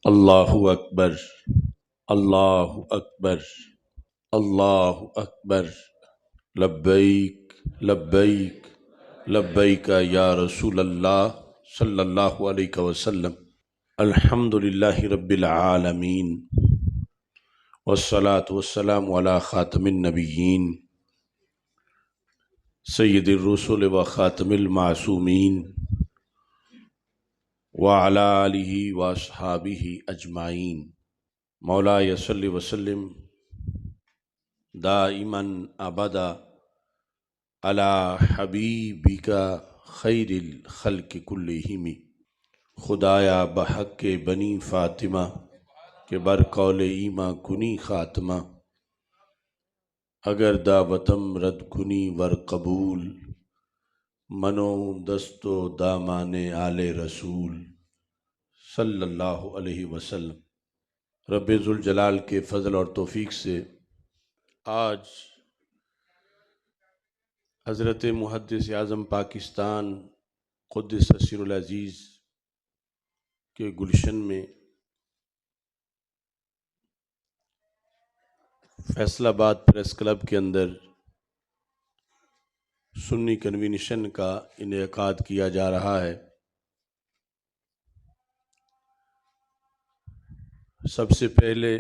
اللہ اکبر، اللہ اکبر، اللہ اکبر، لبیک لبیک لبیک یا رسول اللہ صلی اللہ علیہ وسلم۔ الحمد للہ رب العالمین، والصلاة والسلام علی خاتم النبیین سید الرسل و خاتم المعصومین وعلی آلہ واصحابہ اجمعین۔ مولاي صل وسلم دائما ابدا على حبیبک خیر الخلق کلہم۔ خدایا بحق بنی فاطمہ کہ بر قول ایماں کنی خاتمہ، اگر دعوتم رد کنی ور قبول، منو دست و دامان آل رسول صلی اللہ علیہ وسلم۔ رب ذوالجلال کے فضل اور توفیق سے آج حضرت محدث اعظم پاکستان قدس سر العزیز کے گلشن میں فیصل آباد پریس کلب کے اندر سنی کنونشن کا انعقاد کیا جا رہا ہے۔ سب سے پہلے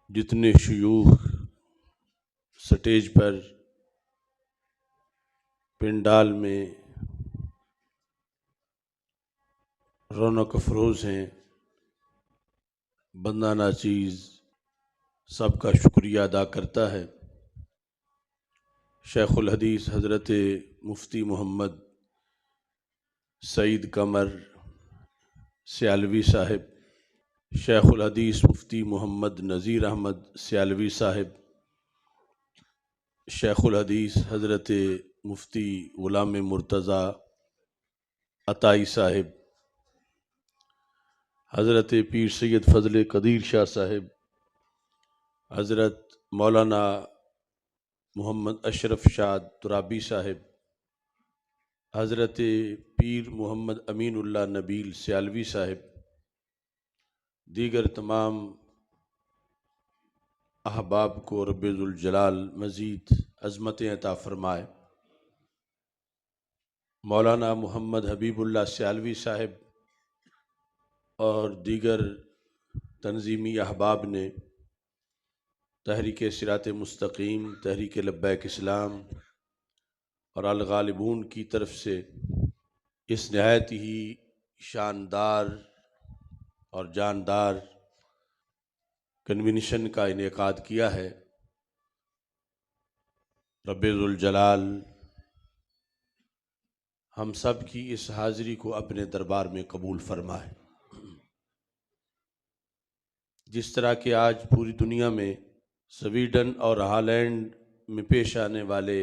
جتنے شیوخ سٹیج پر پنڈال میں رونق افروز ہیں، بندہ ناچیز سب کا شکریہ ادا کرتا ہے۔ شیخ الحدیث حضرت مفتی محمد سعید قمر سیالوی صاحب، شیخ الحدیث مفتی محمد نذیر احمد سیالوی صاحب، شیخ الحدیث حضرت مفتی غلام مرتضیٰ عطائی صاحب، حضرت پیر سید فضل قدیر شاہ صاحب، حضرت مولانا محمد اشرف شاہ ترابی صاحب، حضرت پیر محمد امین اللہ نبیل سیالوی صاحب، دیگر تمام احباب کو رب ذوالجلال مزید عظمتیں عطا فرمائے۔ مولانا محمد حبیب اللہ سیالوی صاحب اور دیگر تنظیمی احباب نے تحریک صراط مستقیم، تحریک لبیک اسلام اور الغالبون کی طرف سے اس نہایت ہی شاندار اور جاندار کنونشن کا انعقاد کیا ہے۔ رب ذوالجلال ہم سب کی اس حاضری کو اپنے دربار میں قبول فرمائے۔ جس طرح کہ آج پوری دنیا میں سویڈن اور ہالینڈ میں پیش آنے والے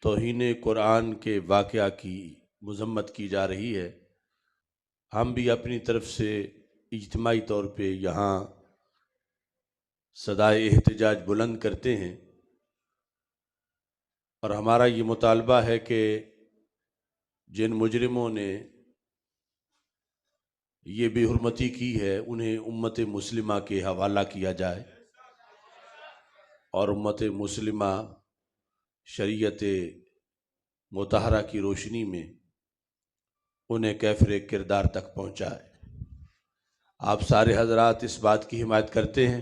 توہین قرآن کے واقعہ کی مذمت کی جا رہی ہے، ہم بھی اپنی طرف سے اجتماعی طور پہ یہاں صدائے احتجاج بلند کرتے ہیں، اور ہمارا یہ مطالبہ ہے کہ جن مجرموں نے یہ بے حرمتی کی ہے انہیں امت مسلمہ کے حوالہ کیا جائے، اور امت مسلمہ شریعت مطہرہ کی روشنی میں انہیں کیفر کردار تک پہنچائے۔ آپ سارے حضرات اس بات کی حمایت کرتے ہیں؟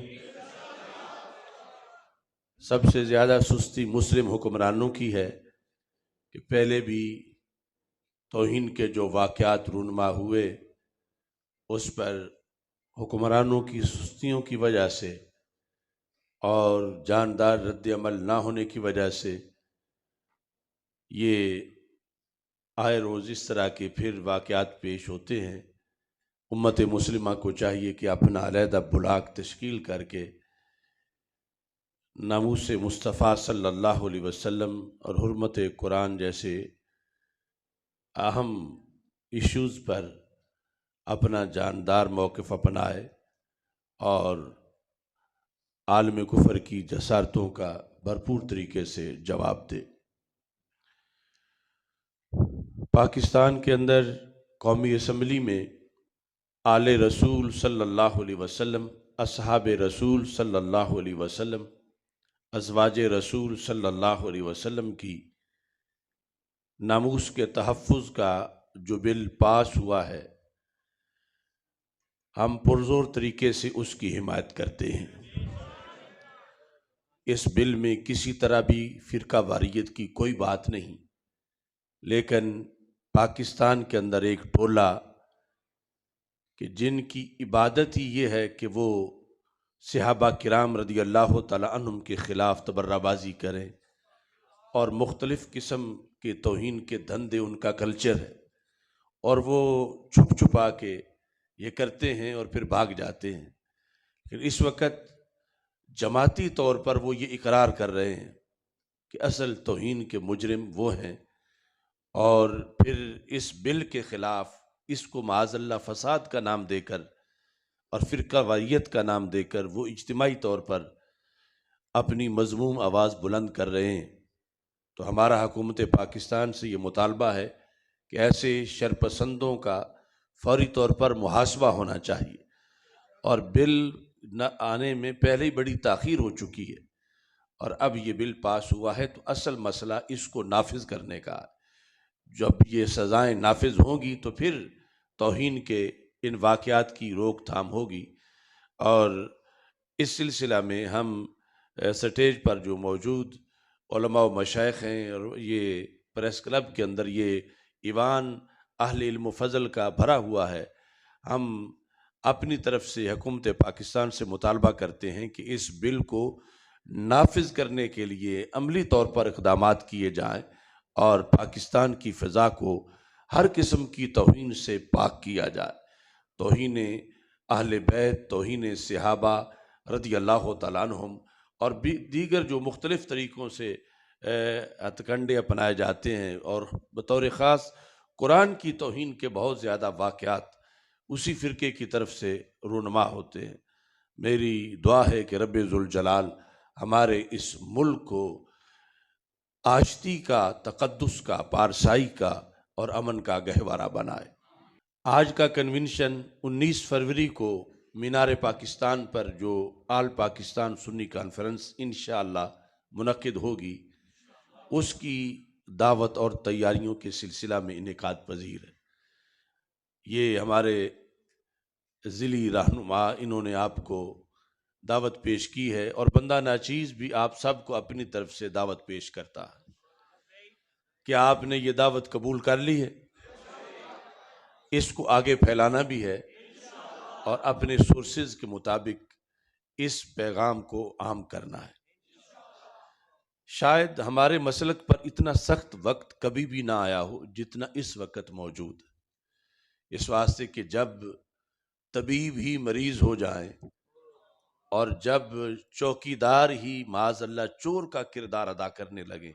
سب سے زیادہ سستی مسلم حکمرانوں کی ہے کہ پہلے بھی توہین کے جو واقعات رونما ہوئے اس پر حکمرانوں کی سستیوں کی وجہ سے اور جاندار رد عمل نہ ہونے کی وجہ سے یہ آئے روز اس طرح کے پھر واقعات پیش ہوتے ہیں۔ امت مسلمہ کو چاہیے کہ اپنا علیحدہ بلاک تشکیل کر کے ناموس مصطفیٰ صلی اللہ علیہ وسلم اور حرمت قرآن جیسے اہم ایشوز پر اپنا جاندار موقف اپنائے اور عالم کفر کی جسارتوں کا بھرپور طریقے سے جواب دے۔ پاکستان کے اندر قومی اسمبلی میں آل رسول صلی اللہ علیہ وسلم، اصحاب رسول صلی اللہ علیہ وسلم، ازواج رسول صلی اللہ علیہ وسلم کی ناموس کے تحفظ کا جو بل پاس ہوا ہے، ہم پرزور طریقے سے اس کی حمایت کرتے ہیں۔ اس بل میں کسی طرح بھی فرقہ واریت کی کوئی بات نہیں، لیکن پاکستان کے اندر ایک ٹولہ کہ جن کی عبادت ہی یہ ہے کہ وہ صحابہ کرام رضی اللہ تعالی عنہم کے خلاف تبرہ بازی کریں، اور مختلف قسم کے توہین کے دھندے ان کا کلچر ہے، اور وہ چھپ چھپا کے یہ کرتے ہیں اور پھر بھاگ جاتے ہیں۔ پھر اس وقت جماعتی طور پر وہ یہ اقرار کر رہے ہیں کہ اصل توہین کے مجرم وہ ہیں، اور پھر اس بل کے خلاف اس کو معاذ اللہ فساد کا نام دے کر اور فرقہ واریت کا نام دے کر وہ اجتماعی طور پر اپنی مذموم آواز بلند کر رہے ہیں۔ تو ہمارا حکومت پاکستان سے یہ مطالبہ ہے کہ ایسے شرپسندوں کا فوری طور پر محاسبہ ہونا چاہیے، اور بل نہ آنے میں پہلے ہی بڑی تاخیر ہو چکی ہے، اور اب یہ بل پاس ہوا ہے تو اصل مسئلہ اس کو نافذ کرنے کا ہے۔ جب یہ سزائیں نافذ ہوں گی تو پھر توہین کے ان واقعات کی روک تھام ہوگی، اور اس سلسلہ میں ہم سٹیج پر جو موجود علماء و مشائخ ہیں، اور یہ پریس کلب کے اندر یہ ایوان اہل علم و فضل کا بھرا ہوا ہے، ہم اپنی طرف سے حکومت پاکستان سے مطالبہ کرتے ہیں کہ اس بل کو نافذ کرنے کے لیے عملی طور پر اقدامات کیے جائیں، اور پاکستان کی فضا کو ہر قسم کی توہین سے پاک کیا جائے۔ توہین اہل بیت، توہین صحابہ رضی اللہ تعالیٰ عنہم، اور بھی دیگر جو مختلف طریقوں سے ہتھ کنڈے اپنائے جاتے ہیں، اور بطور خاص قرآن کی توہین کے بہت زیادہ واقعات اسی فرقے کی طرف سے رونما ہوتے ہیں۔ میری دعا ہے کہ رب ذوالجلال ہمارے اس ملک کو آشتی کا، تقدس کا، پارسائی کا اور امن کا گہوارہ بنائے۔ آج کا کنونشن 19 فروری کو مینار پاکستان پر جو آل پاکستان سنی کانفرنس انشاءاللہ منعقد ہوگی، اس کی دعوت اور تیاریوں کے سلسلہ میں انعقاد پذیر ہے۔ یہ ہمارے ضلعی رہنما انہوں نے آپ کو دعوت پیش کی ہے، اور بندہ ناچیز بھی آپ سب کو اپنی طرف سے دعوت پیش کرتا ہے۔ کیا آپ نے یہ دعوت قبول کر لی ہے؟ اس کو آگے پھیلانا بھی ہے، اور اپنے سورسز کے مطابق اس پیغام کو عام کرنا ہے۔ شاید ہمارے مسلک پر اتنا سخت وقت کبھی بھی نہ آیا ہو جتنا اس وقت موجود ہے، اس واسطے کہ جب طبیب ہی مریض ہو جائیں، اور جب چوکیدار ہی معاذ اللہ چور کا کردار ادا کرنے لگے،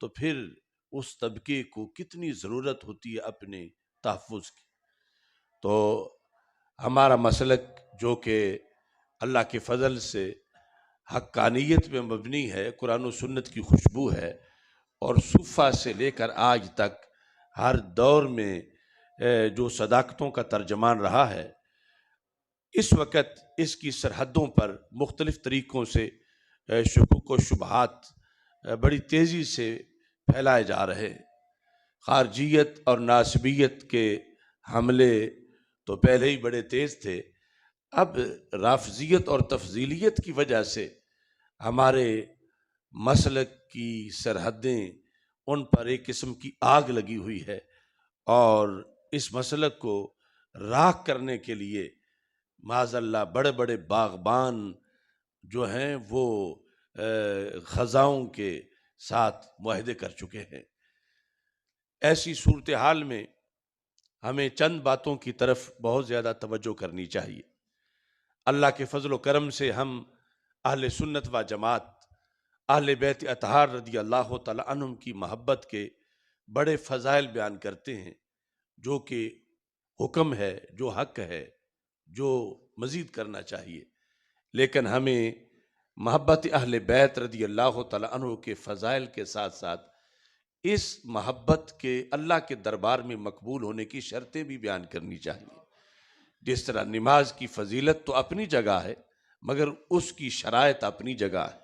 تو پھر اس طبقے کو کتنی ضرورت ہوتی ہے اپنے تحفظ کی۔ تو ہمارا مسلک جو کہ اللہ کے فضل سے حقانیت میں مبنی ہے، قرآن و سنت کی خوشبو ہے، اور صفہ سے لے کر آج تک ہر دور میں جو صداقتوں کا ترجمان رہا ہے، اس وقت اس کی سرحدوں پر مختلف طریقوں سے شکوک و شبہات بڑی تیزی سے پھیلائے جا رہے ہیں۔ خارجیت اور ناسبیت کے حملے تو پہلے ہی بڑے تیز تھے، اب رافضیت اور تفضیلیت کی وجہ سے ہمارے مسلک کی سرحدیں ان پر ایک قسم کی آگ لگی ہوئی ہے، اور اس مسلک کو راکھ کرنے کے لیے معاذ اللہ بڑے بڑے باغبان جو ہیں وہ خزاؤں کے ساتھ معاہدے کر چکے ہیں۔ ایسی صورتحال میں ہمیں چند باتوں کی طرف بہت زیادہ توجہ کرنی چاہیے۔ اللہ کے فضل و کرم سے ہم اہل سنت و جماعت، اہل بیت اطہار رضی اللہ تعالی عنہم کی محبت کے بڑے فضائل بیان کرتے ہیں، جو کہ حکم ہے، جو حق ہے، جو مزید کرنا چاہیے۔ لیکن ہمیں محبت اہل بیت رضی اللہ تعالی عنہ کے فضائل کے ساتھ ساتھ اس محبت کے اللہ کے دربار میں مقبول ہونے کی شرطیں بھی بیان کرنی چاہیے۔ جس طرح نماز کی فضیلت تو اپنی جگہ ہے مگر اس کی شرائط اپنی جگہ ہے۔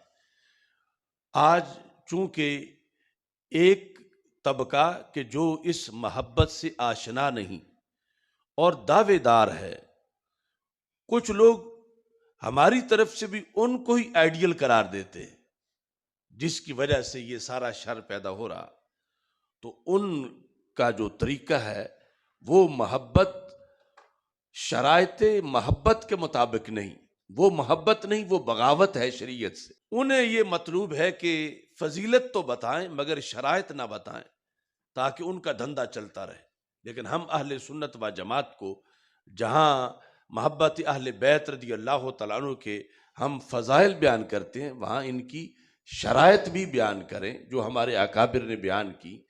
آج چونکہ ایک طبقہ کہ جو اس محبت سے آشنا نہیں اور دعوے دار ہے، کچھ لوگ ہماری طرف سے بھی ان کو ہی آئیڈیل قرار دیتے ہیں، جس کی وجہ سے یہ سارا شر پیدا ہو رہا۔ تو ان کا جو طریقہ ہے وہ محبت شرائط محبت کے مطابق نہیں، وہ محبت نہیں، وہ بغاوت ہے شریعت سے۔ انہیں یہ مطلوب ہے کہ فضیلت تو بتائیں مگر شرائط نہ بتائیں تاکہ ان کا دھندا چلتا رہے۔ لیکن ہم اہل سنت و جماعت کو جہاں محبت اہل بیت رضی اللہ تعالیٰ عنہ کے ہم فضائل بیان کرتے ہیں، وہاں ان کی شرائط بھی بیان کریں جو ہمارے اکابر نے بیان کی،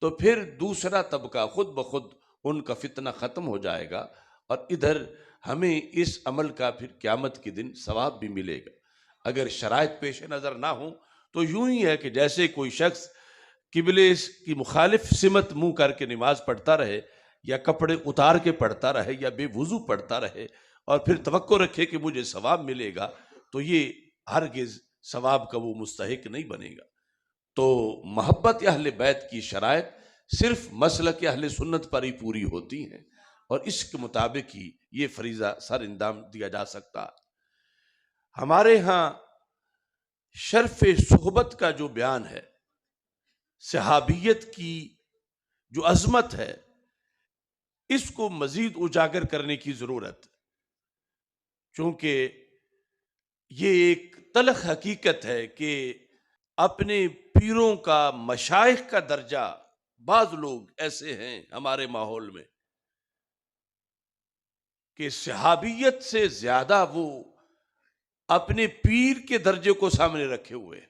تو پھر دوسرا طبقہ خود بخود ان کا فتنہ ختم ہو جائے گا، اور ادھر ہمیں اس عمل کا پھر قیامت کے دن ثواب بھی ملے گا۔ اگر شرائط پیش نظر نہ ہوں تو یوں ہی ہے کہ جیسے کوئی شخص قبلے کی مخالف سمت منہ کر کے نماز پڑھتا رہے، یا کپڑے اتار کے پڑھتا رہے، یا بے وضو پڑھتا رہے، اور پھر توقع رکھے کہ مجھے ثواب ملے گا، تو یہ ہرگز ثواب کا وہ مستحق نہیں بنے گا۔ تو محبت اہل بیت کی شرائط صرف مسلک اہل سنت پر ہی پوری ہوتی ہیں، اور اس کے مطابق ہی یہ فریضہ سر انجام دیا جا سکتا ہے۔ ہمارے ہاں شرف صحبت کا جو بیان ہے، صحابیت کی جو عظمت ہے، اس کو مزید اجاگر کرنے کی ضرورت، چونکہ یہ ایک تلخ حقیقت ہے کہ اپنے پیروں کا، مشائخ کا درجہ بعض لوگ ایسے ہیں ہمارے ماحول میں کہ صحابیت سے زیادہ وہ اپنے پیر کے درجے کو سامنے رکھے ہوئے،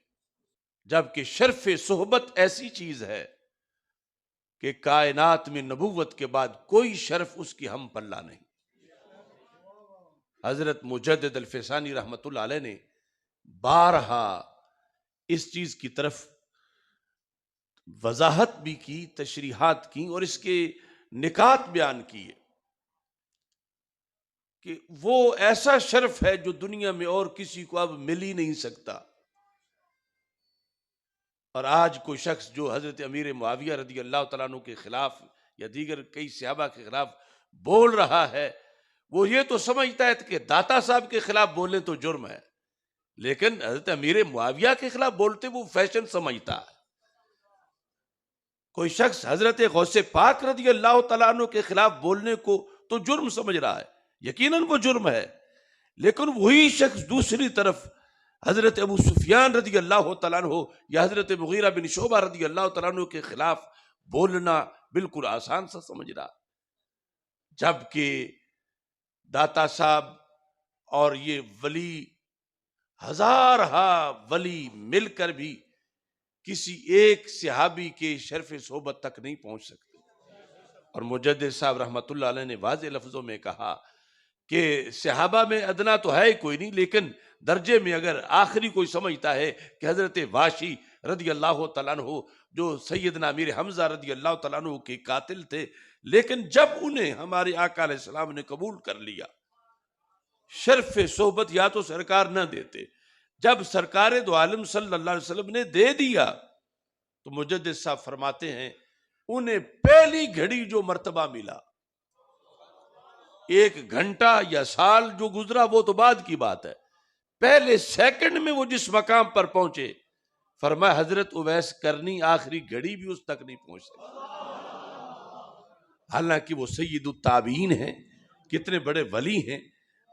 جبکہ شرف صحبت ایسی چیز ہے کہ کائنات میں نبوت کے بعد کوئی شرف اس کی ہم پلہ نہیں۔ حضرت مجدد الفسانی رحمت اللہ علیہ نے بارہا اس چیز کی طرف وضاحت بھی کی، تشریحات کی، اور اس کے نکات بیان کیے کہ وہ ایسا شرف ہے جو دنیا میں اور کسی کو اب مل ہی نہیں سکتا۔ اور آج کوئی شخص جو حضرت امیر معاویہ رضی اللہ تعالیٰ عنہ کے خلاف یا دیگر کئی صحابہ کے خلاف بول رہا ہے، وہ یہ تو سمجھتا ہے کہ داتا صاحب کے خلاف بولیں تو جرم ہے، لیکن حضرت امیر معاویہ کے خلاف بولتے وہ فیشن سمجھتا ہے۔ کوئی شخص حضرت غوث پاک رضی اللہ تعالیٰ عنہ کے خلاف بولنے کو تو جرم سمجھ رہا ہے، یقیناً وہ جرم ہے، لیکن وہی شخص دوسری طرف حضرت ابو سفیان رضی اللہ تعالیٰ عنہ یا حضرت مغیرہ بن شعبہ رضی اللہ تعالیٰ عنہ کے خلاف بولنا بالکل آسان سا سمجھ رہا، جبکہ داتا صاحب اور یہ ولی ہزارہا ولی مل کر بھی کسی ایک صحابی کے شرف صحبت تک نہیں پہنچ سکتے۔ اور مجدد صاحب رحمت اللہ علیہ نے واضح لفظوں میں کہا کہ صحابہ میں ادنا تو ہے کوئی نہیں، لیکن درجے میں اگر آخری کوئی سمجھتا ہے کہ حضرت واشی رضی اللہ تعالیٰ عنہ جو سیدنا امیر حمزہ رضی اللہ تعالیٰ عنہ کے قاتل تھے، لیکن جب انہیں ہمارے آقا علیہ السلام نے قبول کر لیا، شرف صحبت یا تو سرکار نہ دیتے، جب سرکار دو عالم صلی اللہ علیہ وسلم نے دے دیا تو مجدد صاحب فرماتے ہیں انہیں پہلی گھڑی جو مرتبہ ملا، ایک گھنٹہ یا سال جو گزرا وہ تو بعد کی بات ہے، پہلے سیکنڈ میں وہ جس مقام پر پہنچے، فرمایا حضرت اویس کرنی آخری گھڑی بھی اس تک نہیں پہنچ سکی، حالانکہ وہ سید التابعین ہیں، کتنے بڑے ولی ہیں،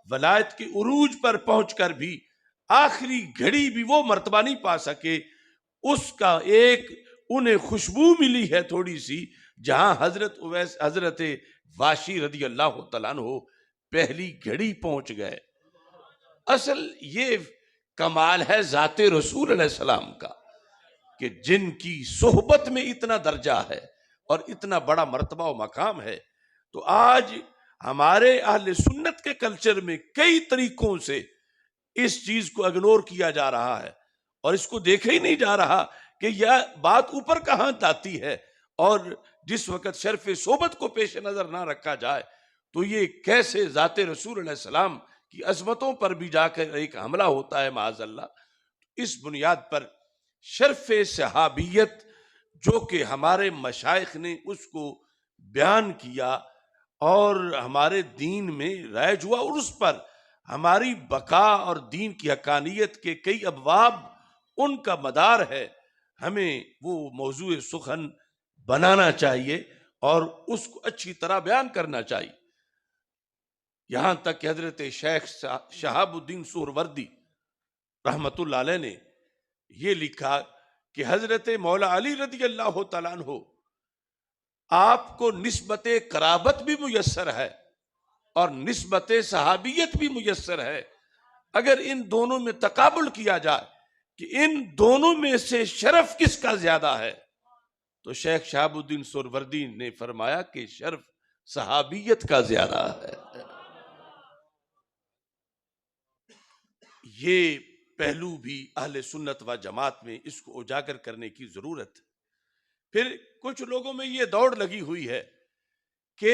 ولایت کے عروج پر پہنچ کر بھی آخری گھڑی بھی وہ مرتبہ نہیں پا سکے۔ اس کا ایک انہیں خوشبو ملی ہے تھوڑی سی، جہاں حضرت واشی رضی اللہ تعالیٰ عنہ پہلی گھڑی پہنچ گئے۔ اصل یہ کمال ہے ذات رسول علیہ السلام کا کہ جن کی صحبت میں اتنا درجہ ہے اور اتنا بڑا مرتبہ و مقام ہے۔ تو آج ہمارے اہل سنت کے کلچر میں کئی طریقوں سے اس چیز کو اگنور کیا جا رہا ہے، اور اس کو دیکھا ہی نہیں جا رہا کہ یہ بات اوپر کہاں جاتی ہے، اور جس وقت شرف صحبت کو پیش نظر نہ رکھا جائے تو یہ کیسے ذات رسول علیہ السلام کی عظمتوں پر بھی جا کر ایک حملہ ہوتا ہے معاذ اللہ۔ اس بنیاد پر شرف صحابیت جو کہ ہمارے مشائخ نے اس کو بیان کیا اور ہمارے دین میں رائج ہوا، اور اس پر ہماری بقا اور دین کی حقانیت کے کئی ابواب ان کا مدار ہے، ہمیں وہ موضوع سخن بنانا چاہیے اور اس کو اچھی طرح بیان کرنا چاہیے۔ یہاں تک کہ حضرت شیخ شہاب الدین سہروردی رحمت اللہ علیہ نے یہ لکھا کہ حضرت مولا علی رضی اللہ تعالیٰ عنہ آپ کو نسبت قرابت بھی میسر ہے اور نسبت صحابیت بھی میسر ہے۔ اگر ان دونوں میں تقابل کیا جائے کہ ان دونوں میں سے شرف کس کا زیادہ ہے تو شیخ شہاب الدین سہروردی نے فرمایا کہ شرف صحابیت کا زیادہ ہے۔ یہ پہلو بھی اہل سنت و جماعت میں اس کو اجاگر کرنے کی ضرورت ہے۔ پھر کچھ لوگوں میں یہ دوڑ لگی ہوئی ہے کہ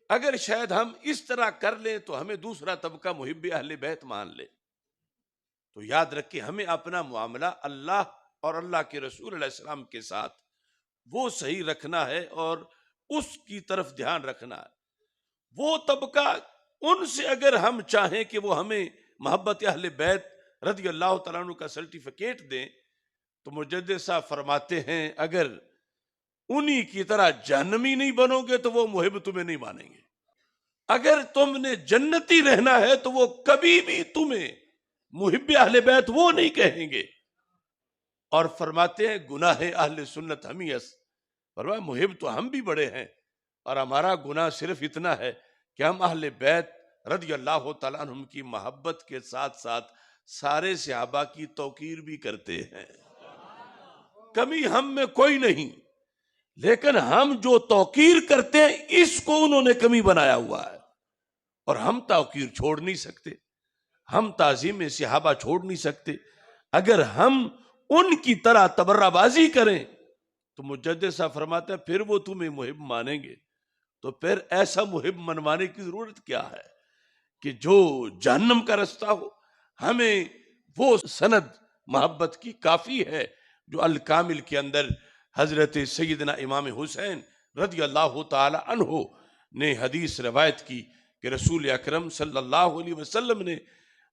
اگر شاید ہم اس طرح کر لیں تو ہمیں دوسرا طبقہ محب اہل بیت مان لے، تو یاد رکھیں ہمیں اپنا معاملہ اللہ اور اللہ کے رسول علیہ السلام کے ساتھ وہ صحیح رکھنا ہے اور اس کی طرف دھیان رکھنا ہے۔ وہ طبقہ ان سے اگر ہم چاہیں کہ وہ ہمیں محبت اہل بیت رضی اللہ تعالیٰ عنہ کا سرٹیفکیٹ دیں تو مجدد صاحب فرماتے ہیں اگر انہی کی طرح جہنمی نہیں بنو گے تو وہ محب تمہیں نہیں مانیں گے۔ اگر تم نے جنتی رہنا ہے تو وہ کبھی بھی تمہیں محب اہل بیت وہ نہیں کہیں گے۔ اور فرماتے ہیں گناہ اہل سنت ہم ہی اس، فرمایا محب تو ہم بھی بڑے ہیں اور ہمارا گناہ صرف اتنا ہے کہ ہم اہل بیت رضی اللہ تعالیٰ عنہم کی محبت کے ساتھ ساتھ سارے صحابہ کی توقیر بھی کرتے ہیں۔ کمی ہم میں کوئی نہیں، لیکن ہم جو توقیر کرتے ہیں اس کو انہوں نے کمی بنایا ہوا ہے، اور ہم توقیر چھوڑ نہیں سکتے، ہم تعظیم صحابہ چھوڑ نہیں سکتے۔ اگر ہم ان کی طرح تبرہ بازی کریں تو مجدد صاحب فرماتے ہیں پھر وہ تمہیں محب مانیں گے، تو پھر ایسا محب منوانے کی ضرورت کیا ہے کہ جو جہنم کا رستہ ہو۔ ہمیں وہ سند محبت کی کافی ہے جو الکامل کے اندر حضرت سیدنا امام حسین رضی اللہ تعالی عنہ نے حدیث روایت کی کہ رسول اکرم صلی اللہ علیہ وسلم نے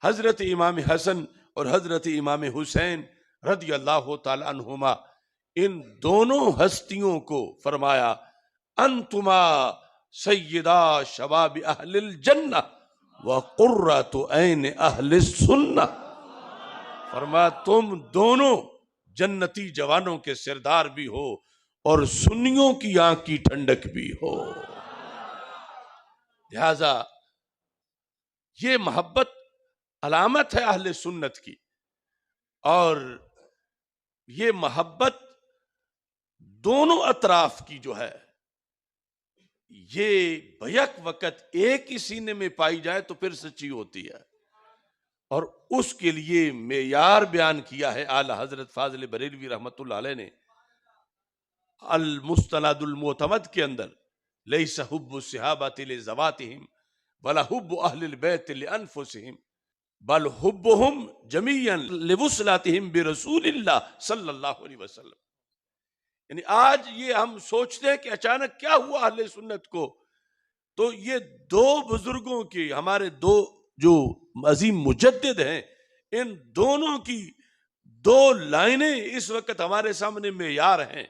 حضرت امام حسن اور حضرت امام حسین رضی اللہ تعالی عنہما ان دونوں ہستیوں کو فرمایا انتما سیدا شباب اہل الجنہ وقرۃ عین اہل السنہ، فرمایا تم دونوں جنتی جوانوں کے سردار بھی ہو اور سنیوں کی آنکھ کی ٹھنڈک بھی ہو۔ لہذا یہ محبت علامت ہے اہل سنت کی، اور یہ محبت دونوں اطراف کی جو ہے یہ بیک وقت ایک ہی سینے میں پائی جائے تو پھر سچی ہوتی ہے، اور اس کے لیے معیار بیان کیا ہے اعلی حضرت فاضل بریلوی رحمت اللہ علیہ نے المستند المعتمد کے اندر لیس حب الصحابۃ لذواتہم ولا حب اہل البیت لانفسہم بل حبہم جمیعا لوصلاتہم برسول اللہ صلی اللہ علیہ وسلم۔ یعنی آج یہ ہم سوچتے ہیں کہ اچانک کیا ہوا اہل سنت کو، تو یہ دو بزرگوں کی، ہمارے دو جو عظیم مجدد ہیں، ان دونوں کی دو لائنیں اس وقت ہمارے سامنے معیار ہیں۔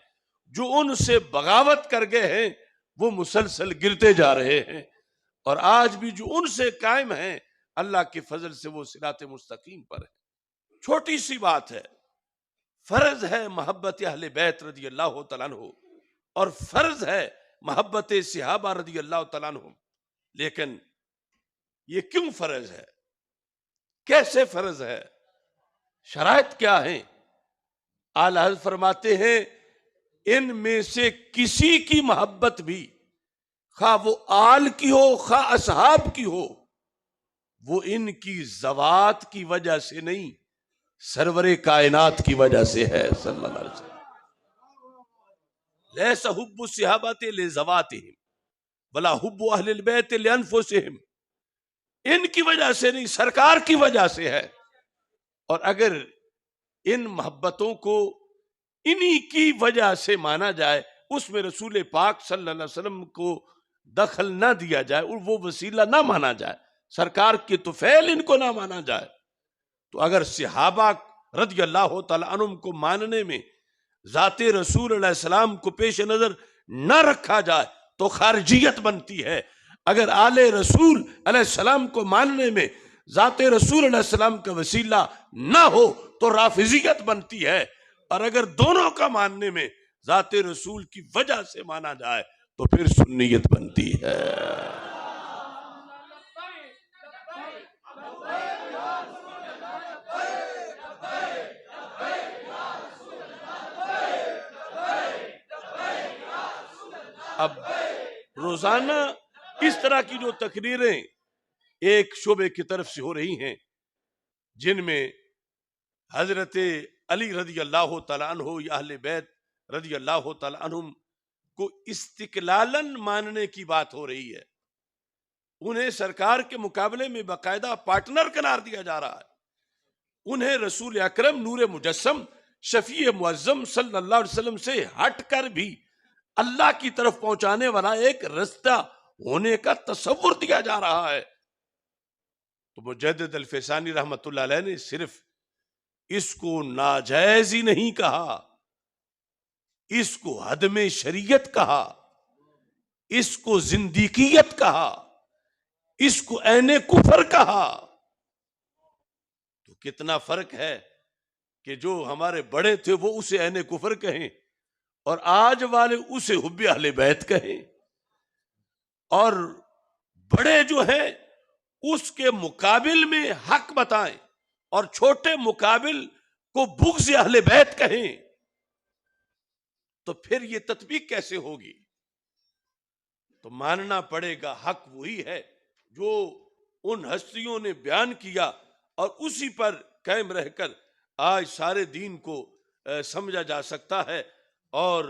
جو ان سے بغاوت کر گئے ہیں وہ مسلسل گرتے جا رہے ہیں، اور آج بھی جو ان سے قائم ہیں اللہ کے فضل سے وہ صراط مستقیم پر ہے۔ چھوٹی سی بات ہے، فرض ہے محبت اہل بیت رضی اللہ تعالیٰ عنہ اور فرض ہے محبت صحابہ رضی اللہ تعالیٰ عنہ، لیکن یہ کیوں فرض ہے، کیسے فرض ہے، شرائط کیا ہیں؟ اعلی حضرت فرماتے ہیں ان میں سے کسی کی محبت بھی، خواہ وہ آل کی ہو خواہ اصحاب کی ہو، وہ ان کی ذوات کی وجہ سے نہیں، سرور کائنات کی وجہ سے ہے صلی اللہ علیہ وسلم۔ لیس حب الصحابۃ لذواتہم ولا حب اہل البیت لانفسہم، ان کی وجہ سے نہیں، سرکار کی وجہ سے ہے۔ اور اگر ان محبتوں کو انہی کی وجہ سے مانا جائے، اس میں رسول پاک صلی اللہ علیہ وسلم کو دخل نہ دیا جائے اور وہ وسیلہ نہ مانا جائے، سرکار کے طفیل ان کو نہ مانا جائے، تو اگر صحابہ رضی اللہ تعالی عنہم کو ماننے میں ذات رسول علیہ السلام کو پیش نظر نہ رکھا جائے تو خارجیت بنتی ہے۔ اگر آل رسول علیہ السلام کو ماننے میں ذات رسول علیہ السلام کا وسیلہ نہ ہو تو رافضیت بنتی ہے، اور اگر دونوں کا ماننے میں ذات رسول کی وجہ سے مانا جائے تو پھر سنیت بنتی ہے۔ اب روزانہ اس طرح کی جو تقریریں ایک شعبے کی طرف سے ہو رہی ہیں، جن میں حضرت علی رضی اللہ تعالیٰ عنہ یا اہل بیت رضی اللہ تعالیٰ عنہم کو استقلالاً ماننے کی بات ہو رہی ہے، انہیں سرکار کے مقابلے میں باقاعدہ پارٹنر قرار دیا جا رہا ہے، انہیں رسول اکرم نور مجسم شفیع معظم صلی اللہ علیہ وسلم سے ہٹ کر بھی اللہ کی طرف پہنچانے والا ایک رستہ ہونے کا تصور دیا جا رہا ہے۔ تو مجدد الفسانی رحمت اللہ علیہ نے صرف اس کو ناجائز ہی نہیں کہا، اس کو عدم شریعت کہا، اس کو زندیقیت کہا، اس کو عین کفر کہا۔ تو کتنا فرق ہے کہ جو ہمارے بڑے تھے وہ اسے عین کفر کہیں اور آج والے اسے حب اہل بیت کہیں، اور بڑے جو ہیں اس کے مقابل میں حق بتائیں اور چھوٹے مقابل کو بغض اہل بیت کہیں، تو پھر یہ تطبیق کیسے ہوگی؟ تو ماننا پڑے گا حق وہی ہے جو ان ہستیوں نے بیان کیا، اور اسی پر قائم رہ کر آج سارے دین کو سمجھا جا سکتا ہے اور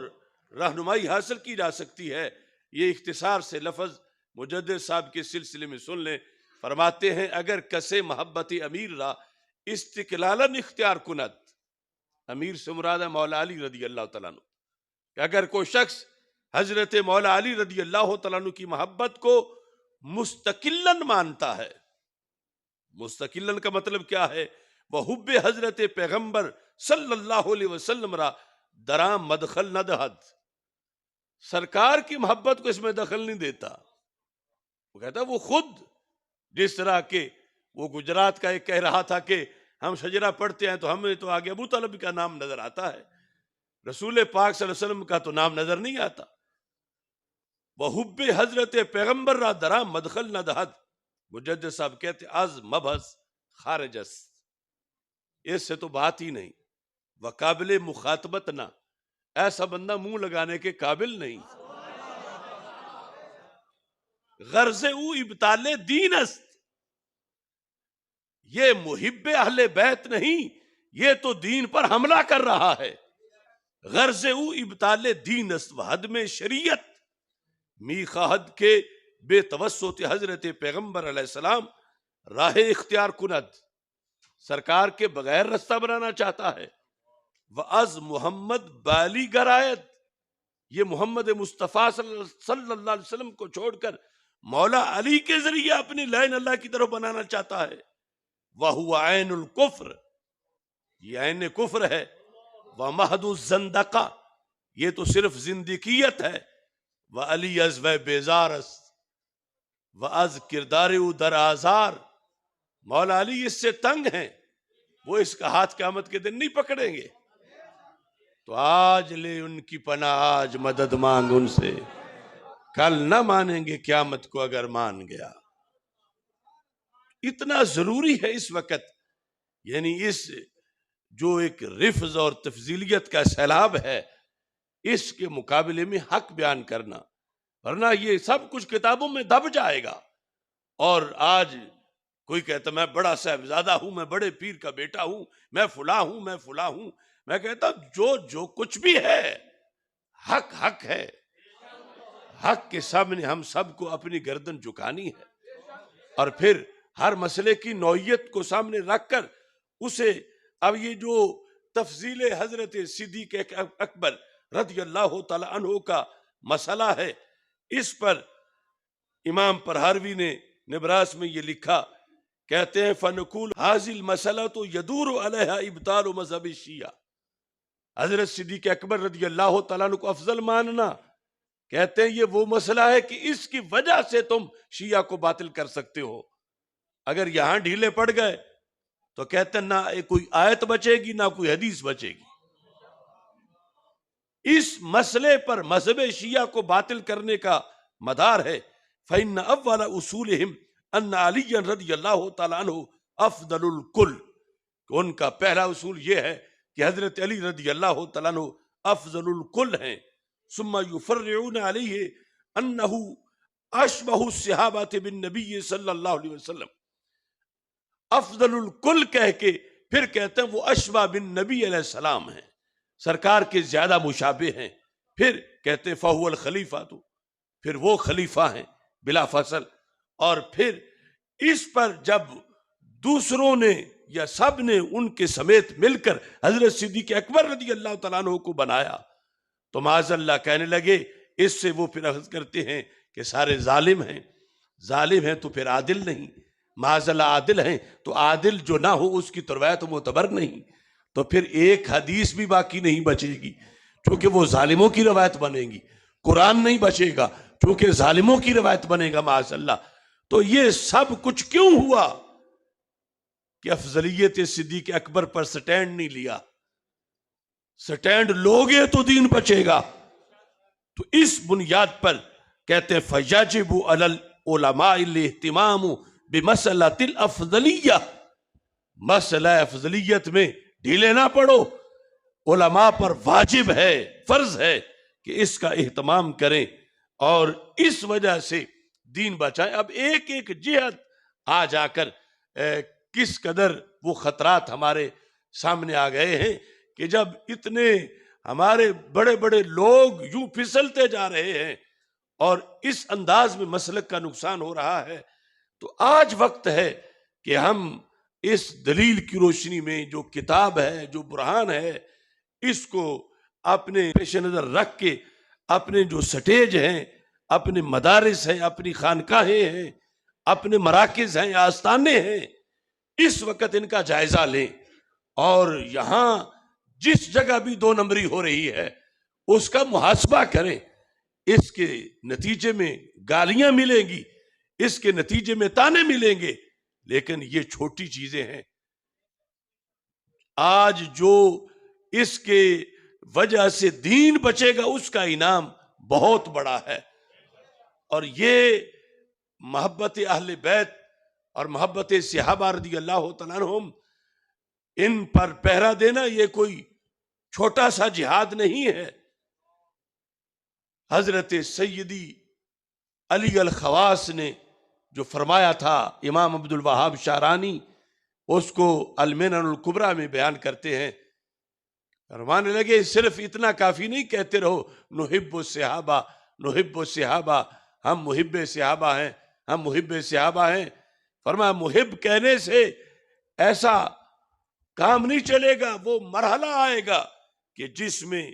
رہنمائی حاصل کی جا سکتی ہے۔ یہ اختصار سے لفظ مجدد صاحب کے سلسلے میں سن لیں، فرماتے ہیں اگر کسے محبت امیر را استقلالاً اختیار کند، امیر سے مراد ہے مولا علی رضی اللہ تعالیٰ عنہ، کہ اگر کوئی شخص حضرت مولا علی رضی اللہ تعالیٰ عنہ کی محبت کو مستقلاً مانتا ہے، مستقلاً کا مطلب کیا ہے؟ وہ حب حضرت پیغمبر صلی اللہ علیہ وسلم را درام مدخل نہ دہد، سرکار کی محبت کو اس میں دخل نہیں دیتا۔ وہ کہتا ہے وہ خود، جس طرح کہ وہ گجرات کا ایک کہہ رہا تھا کہ ہم شجرہ پڑھتے ہیں تو ہمیں تو آگے ابو طالب کا نام نظر آتا ہے، رسول پاک صلی اللہ علیہ وسلم کا تو نام نظر نہیں آتا۔ وہ حب حضرت پیغمبر را درام مدخل نہ دہد، مجدد صاحب کہتے از مبحث خارجس، اس سے تو بات ہی نہیں، وقابل مخاطبت نہ، ایسا بندہ منہ لگانے کے قابل نہیں۔ غرض او ابطال دین است، یہ محب اہل بیت نہیں، یہ تو دین پر حملہ کر رہا ہے۔ غرض او ابطال دین است و حدم شریعت، می خواہد کے بے توسط حضرت پیغمبر علیہ السلام راہ اختیار کند، سرکار کے بغیر رستہ بنانا چاہتا ہے۔ وَأَز محمد بالی گرایت، یہ محمد مصطفیٰ صلی اللہ علیہ وسلم کو چھوڑ کر مولا علی کے ذریعے اپنی لائن اللہ کی طرف بنانا چاہتا ہے۔ وَهُوَ عَيْنُ الْكُفْرِ، یہ عین کفر ہے۔ وَمَحْضُ الزَّنْدَقَةِ، یہ تو صرف زندقیت ہے۔ وَعَلِي از و بیزار است، وَأَز کردار او در آزار، مولا علی اس سے تنگ ہیں، وہ اس کا ہاتھ قیامت کے دن نہیں پکڑیں گے۔ تو آج لے ان کی پناہ، آج مدد مانگ ان سے، کل نہ مانیں گے قیامت کو اگر مان گیا۔ اتنا ضروری ہے اس وقت، یعنی اس جو ایک رفض اور تفضیلیت کا سیلاب ہے، اس کے مقابلے میں حق بیان کرنا، ورنہ یہ سب کچھ کتابوں میں دب جائے گا۔ اور آج کوئی کہتا میں بڑا صاحبزادہ ہوں، میں بڑے پیر کا بیٹا ہوں، میں فلاں ہوں، میں فلاں ہوں. میں کہتا جو کچھ بھی ہے حق حق ہے. حق کے سامنے ہم سب کو اپنی گردن جھکانی ہے، اور پھر ہر مسئلے کی نوعیت کو سامنے رکھ کر اسے. اب یہ جو تفضیل حضرت صدیق اکبر رضی اللہ تعالی عنہ کا مسئلہ ہے، اس پر امام پرہاروی نے نبراس میں یہ لکھا، کہتے ہیں فنقول حاضل مسئلہ تو یدور علیہ ابطال و مذہب شیعہ. حضرت صدیق اکبر رضی اللہ تعالیٰ عنہ کو افضل ماننا، کہتے ہیں یہ وہ مسئلہ ہے کہ اس کی وجہ سے تم شیعہ کو باطل کر سکتے ہو. اگر یہاں ڈھیلے پڑ گئے تو کہتے ہیں نہ کوئی آیت بچے گی نہ کوئی حدیث بچے گی. اس مسئلے پر مذہب شیعہ کو باطل کرنے کا مدار ہے. فإن اول اصولہم ان علی رضی اللہ تعالیٰ عنہ افضل الکل. ان کا پہلا اصول یہ ہے کہ حضرت علی رضی اللہ تعالیٰ عنہ افضل الکل ہیں. ثم یفرعون علیہ انہ اشبہ الصحابہ بالنبی صلی اللہ علیہ وسلم. افضل الکل کہہ کے پھر کہتے ہیں وہ اشبہ بالنبی علیہ السلام ہیں، سرکار کے زیادہ مشابہ ہیں. پھر کہتے ہیں فہو الخلیفہ، تو پھر وہ خلیفہ ہیں بلا فصل. اور پھر اس پر جب دوسروں نے یا سب نے ان کے سمیت مل کر حضرت صدیق اکبر رضی اللہ تعالیٰ عنہ کو بنایا تو معاذ اللہ کہنے لگے. اس سے وہ پھر اخذ کرتے ہیں کہ سارے ظالم ہیں. ظالم ہیں تو پھر عادل نہیں، معاذ اللہ عادل ہیں تو عادل جو نہ ہو اس کی روایت معتبر نہیں. تو پھر ایک حدیث بھی باقی نہیں بچے گی چونکہ وہ ظالموں کی روایت بنے گی. قرآن نہیں بچے گا چونکہ ظالموں کی روایت بنے گا معاذ اللہ. تو یہ سب کچھ کیوں ہوا کہ افضلیت صدیق اکبر پر سٹینڈ نہیں لیا؟ سٹینڈ لوگے تو دین بچے گا. تو اس بنیاد پر کہتے ہیں فَيَجِبُ عَلَى الْعُلَمَاءِ الْاِهْتِمَامُ بِمَسْأَلَةِ الْأَفْضَلِيَّةِ. مسئلہ افضلیت میں ڈھیلے نہ پڑو، علماء پر واجب ہے، فرض ہے کہ اس کا اہتمام کریں اور اس وجہ سے دین بچائیں. اب ایک ایک جہت آ جا کر کس قدر وہ خطرات ہمارے سامنے آ گئے ہیں کہ جب اتنے ہمارے بڑے بڑے لوگ یوں پھسلتے جا رہے ہیں اور اس انداز میں مسلک کا نقصان ہو رہا ہے، تو آج وقت ہے کہ ہم اس دلیل کی روشنی میں جو کتاب ہے، جو برہان ہے، اس کو اپنے پیش نظر رکھ کے اپنے جو سٹیج ہیں، اپنے مدارس ہیں، اپنی خانقاہیں ہیں، اپنے مراکز ہیں، آستانے ہیں، اس وقت ان کا جائزہ لیں. اور یہاں جس جگہ بھی دو نمبری ہو رہی ہے اس کا محاسبہ کریں. اس کے نتیجے میں گالیاں ملیں گی، اس کے نتیجے میں تانے ملیں گے، لیکن یہ چھوٹی چیزیں ہیں. آج جو اس کے وجہ سے دین بچے گا اس کا انعام بہت بڑا ہے. اور یہ محبت اہل بیت اور محبت صحابہ رضی اللہ تعالیٰ عنہم، ان پر پہرا دینا یہ کوئی چھوٹا سا جہاد نہیں ہے. حضرت سیدی علی الخواص نے جو فرمایا تھا، امام عبد الوہاب شعرانی اس کو المنن الکبریٰ میں بیان کرتے ہیں. فرمانے لگے صرف اتنا کافی نہیں کہتے رہو نحب الصحابہ نحب الصحابہ، ہم محب صحابہ ہیں، ہم محب صحابہ ہیں. فرمایا محب کہنے سے ایسا کام نہیں چلے گا. وہ مرحلہ آئے گا کہ جس میں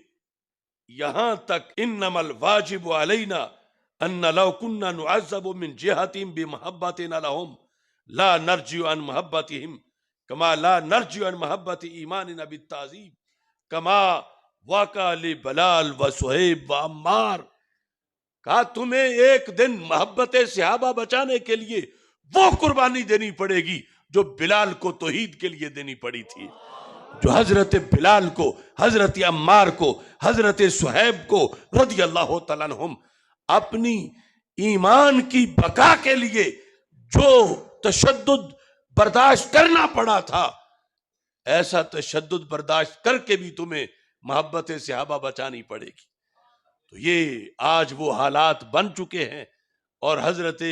یہاں تک انما الواجب علینا ان لو كنا نعذب من جهتهم بمحبتنا لهم لا نرجع عن محبتهم كما لا نرجع عن محبت ایماننا بالتعذیب كما واقع لبلال وصہیب وعمار. کہا تمہیں ایک دن محبت صحابہ بچانے کے لیے وہ قربانی دینی پڑے گی جو بلال کو توحید کے لیے دینی پڑی تھی، جو حضرت بلال کو، حضرت عمار کو، حضرت صہیب کو رضی اللہ تعالیٰ عنہم اپنی ایمان کی بقا کے لیے جو تشدد برداشت کرنا پڑا تھا، ایسا تشدد برداشت کر کے بھی تمہیں محبت صحابہ بچانی پڑے گی. تو یہ آج وہ حالات بن چکے ہیں. اور حضرت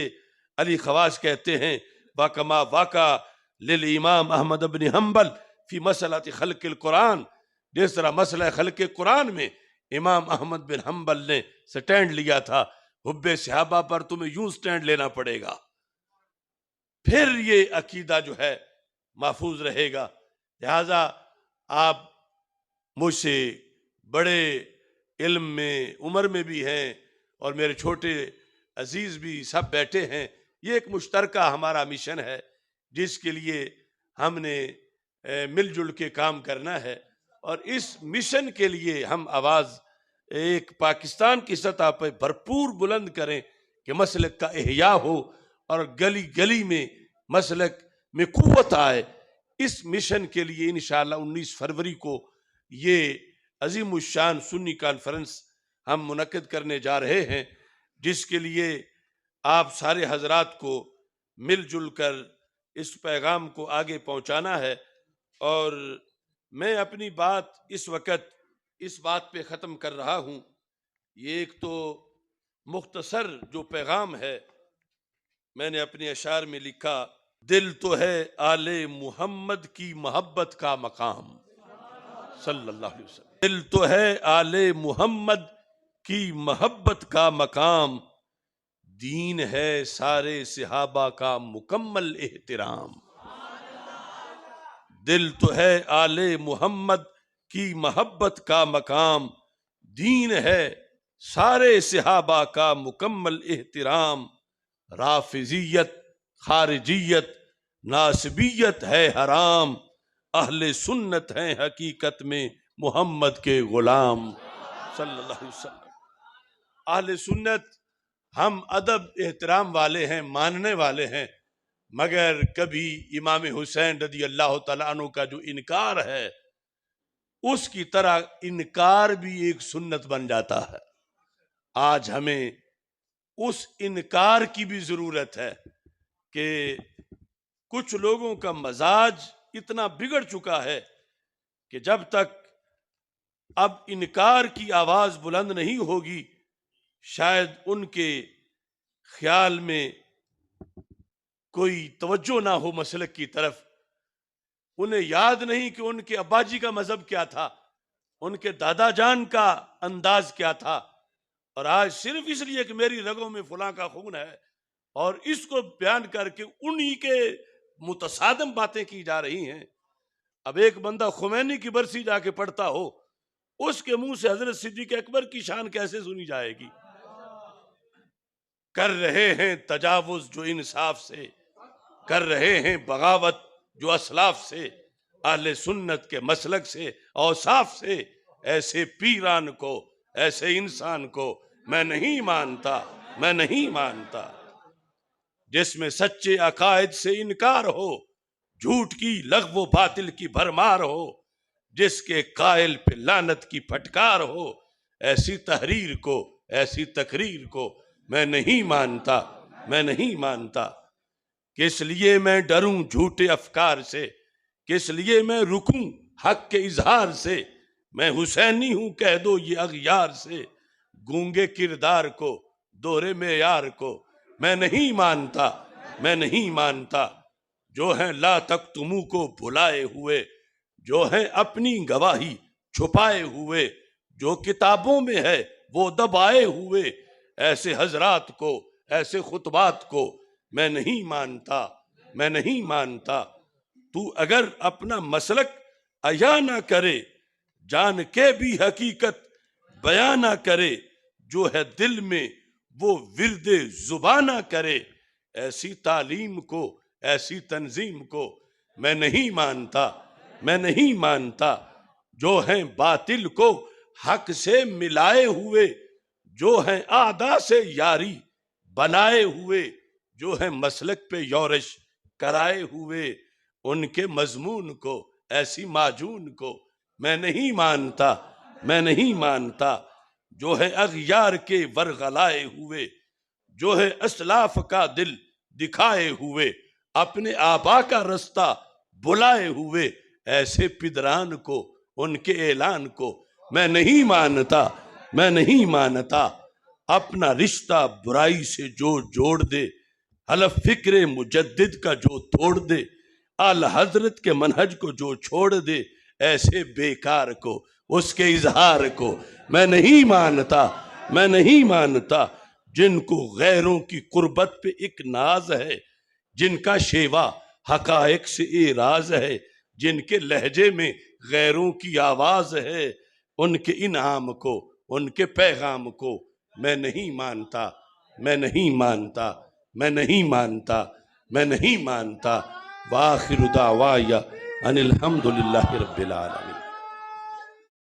علی خواص کہتے ہیں وَكَمَا وَقَعَ لِلْإِمَامِ احمد بن حنبل فی مسئلۃ خلق القرآن، جس طرح مسئلہ خلق قرآن میں امام احمد بن حنبل نے سٹینڈ لیا تھا، حب صحابہ پر تمہیں یوں سٹینڈ لینا پڑے گا، پھر یہ عقیدہ جو ہے محفوظ رہے گا۔ لہذا آپ مجھ سے بڑے علم میں عمر میں بھی ہیں اور میرے چھوٹے عزیز بھی سب بیٹھے ہیں، یہ ایک مشترکہ ہمارا مشن ہے جس کے لیے ہم نے مل جل کے کام کرنا ہے، اور اس مشن کے لیے ہم آواز ایک پاکستان کی سطح پہ بھرپور بلند کریں کہ مسلک کا احیاء ہو اور گلی گلی میں مسلک میں قوت آئے۔ اس مشن کے لیے انشاءاللہ 19 فروری کو یہ عظیم الشان سنی کانفرنس ہم منعقد کرنے جا رہے ہیں، جس کے لیے آپ سارے حضرات کو مل جل کر اس پیغام کو آگے پہنچانا ہے۔ اور میں اپنی بات اس وقت اس بات پہ ختم کر رہا ہوں، یہ ایک تو مختصر جو پیغام ہے میں نے اپنے اشعار میں لکھا، دل تو ہے آل محمد کی محبت کا مقام، صلی اللہ علیہ وسلم، دل تو ہے آل محمد کی محبت کا مقام، دین ہے سارے صحابہ کا مکمل احترام، دل تو ہے آل محمد کی محبت کا مقام، دین ہے سارے صحابہ کا مکمل احترام، رافضیت خارجیت ناصبیت ہے حرام، اہل سنت ہیں حقیقت میں محمد کے غلام، صلی اللہ علیہ وسلم۔ اہل سنت ہم ادب احترام والے ہیں، ماننے والے ہیں، مگر کبھی امام حسین رضی اللہ تعالیٰ عنہ کا جو انکار ہے اس کی طرح انکار بھی ایک سنت بن جاتا ہے۔ آج ہمیں اس انکار کی بھی ضرورت ہے کہ کچھ لوگوں کا مزاج اتنا بگڑ چکا ہے کہ جب تک اب انکار کی آواز بلند نہیں ہوگی شاید ان کے خیال میں کوئی توجہ نہ ہو مسلک کی طرف، انہیں یاد نہیں کہ ان کے ابا جی کا مذہب کیا تھا، ان کے دادا جان کا انداز کیا تھا، اور آج صرف اس لیے کہ میری رگوں میں فلاں کا خون ہے اور اس کو بیان کر کے انہی کے متصادم باتیں کی جا رہی ہیں۔ اب ایک بندہ خمینی کی برسی جا کے پڑھتا ہو، اس کے منہ سے حضرت صدیق اکبر کی شان کیسے سنی جائے گی؟ کر رہے ہیں تجاوز جو انصاف سے، کر رہے ہیں بغاوت جو اسلاف سے، اہل سنت کے مسلک سے اوصاف سے، ایسے پیران کو ایسے انسان کو میں نہیں مانتا، میں نہیں مانتا۔ جس میں سچے عقائد سے انکار ہو، جھوٹ کی لغو و باطل کی بھرمار ہو، جس کے قائل پہ لعنت کی پھٹکار ہو، ایسی تحریر کو ایسی تقریر کو میں نہیں مانتا، میں نہیں مانتا۔ کس لیے میں ڈروں جھوٹے افکار سے، کس لیے میں رکوں حق کے اظہار سے، میں حسینی ہوں کہہ دو یہ اغیار سے، گونگے کردار کو دوہرے معیار کو میں نہیں مانتا، میں نہیں مانتا۔ جو ہیں لا تکتمو کو بھلائے ہوئے، جو ہیں اپنی گواہی چھپائے ہوئے، جو کتابوں میں ہے وہ دبائے ہوئے، ایسے حضرات کو ایسے خطبات کو میں نہیں مانتا، میں نہیں مانتا۔ تو اگر اپنا مسلک عیاں نہ کرے، جان کے بھی حقیقت بیان نہ کرے، جو ہے دل میں وہ ورد زباں نہ کرے، ایسی تعلیم کو ایسی تنظیم کو میں نہیں مانتا، میں نہیں مانتا۔ جو ہیں باطل کو حق سے ملائے ہوئے، جو ہیں اعداء سے یاری بنائے ہوئے، جو ہیں مسلک پہ یورش کرائے ہوئے، ان کے مضمون کو ایسی معجون کو میں نہیں مانتا، میں نہیں مانتا۔ جو ہے اغیار کے ورغلائے ہوئے، جو ہے اسلاف کا دل دکھائے ہوئے، اپنے آبا کا رستہ بلائے ہوئے، ایسے پدران کو ان کے اعلان کو میں نہیں مانتا، میں نہیں مانتا۔ اپنا رشتہ برائی سے جو جوڑ دے، حلف فکر مجدد کا جو توڑ دے، اعلی حضرت کے منہج کو جو چھوڑ دے، ایسے بیکار کو، اس کے اظہار کو میں نہیں مانتا، میں نہیں مانتا۔ جن کو غیروں کی قربت پہ ایک ناز ہے، جن کا شیوا حقائق سے اعراض ہے، جن کے لہجے میں غیروں کی آواز ہے، ان کے انعام کو، ان کے پیغام کو میں نہیں مانتا، میں نہیں مانتا، میں نہیں مانتا، میں نہیں مانتا۔ وآخر دعوایا ان الحمدللہ رب العالمین۔